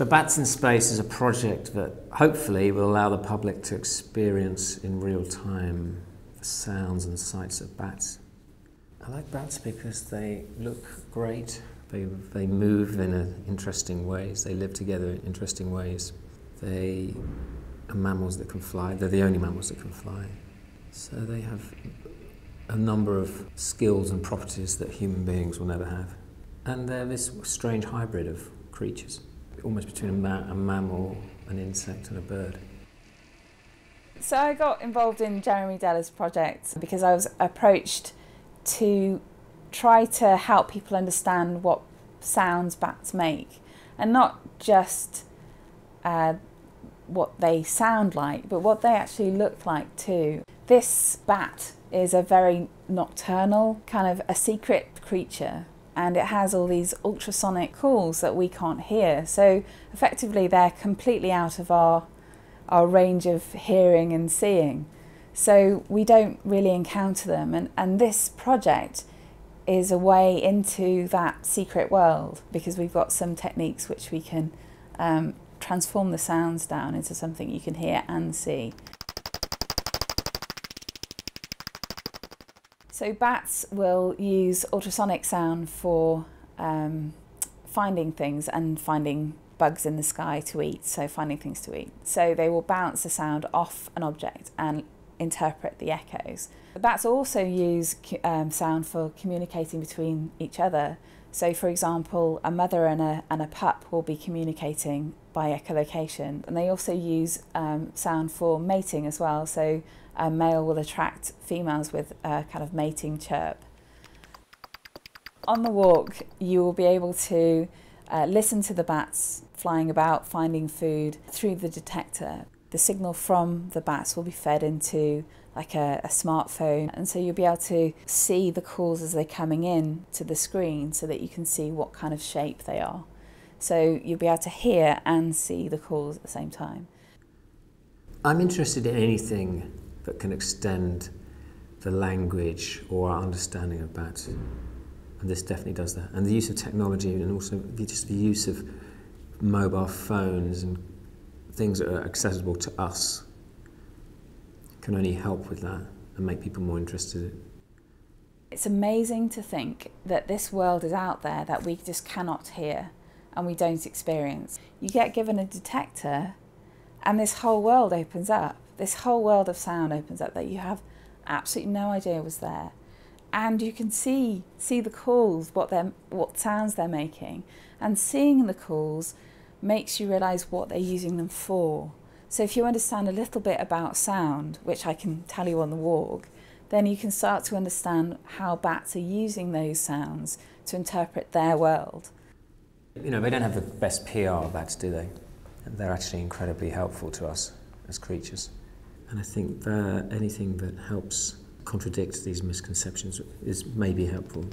So Bats in Space is a project that hopefully will allow the public to experience in real time the sounds and sights of bats. I like bats because they look great, they move in interesting ways, they live together in interesting ways. They are mammals that can fly, they're the only mammals that can fly. So they have a number of skills and properties that human beings will never have. And they're this strange hybrid of creatures, almost between a mammal, an insect and a bird. So I got involved in Jeremy Deller's project because I was approached to try to help people understand what sounds bats make, and not just what they sound like, but what they actually look like too. This bat is a very nocturnal, kind of a secret creature, and it has all these ultrasonic calls that we can't hear. So effectively they're completely out of our range of hearing and seeing. So we don't really encounter them, and this project is a way into that secret world, because we've got some techniques which we can transform the sounds down into something you can hear and see. So bats will use ultrasonic sound for finding things and finding bugs in the sky to eat, so finding things to eat. So they will bounce the sound off an object and interpret the echoes. The bats also use sound for communicating between each other. So for example, a mother and a pup will be communicating by echolocation, and they also use sound for mating as well. So a male will attract females with a kind of mating chirp. On the walk, you will be able to listen to the bats flying about, finding food through the detector. The signal from the bats will be fed into like a smartphone, and so you'll be able to see the calls as they're coming in to the screen so that you can see what kind of shape they are. So you'll be able to hear and see the calls at the same time. I'm interested in anything that can extend the language or our understanding of bats, and this definitely does that. And the use of technology, and also just the use of mobile phones and things that are accessible to us can only help with that and make people more interested. It's amazing to think that this world is out there that we just cannot hear and we don't experience. You get given a detector and this whole world opens up. This whole world of sound opens up that you have absolutely no idea was there. And you can see the calls, what sounds they're making. And seeing the calls makes you realise what they're using them for. So if you understand a little bit about sound, which I can tell you on the walk, then you can start to understand how bats are using those sounds to interpret their world. You know, they don't have the best PR, bats, do they? They're actually incredibly helpful to us as creatures. And I think that anything that helps contradict these misconceptions is maybe helpful.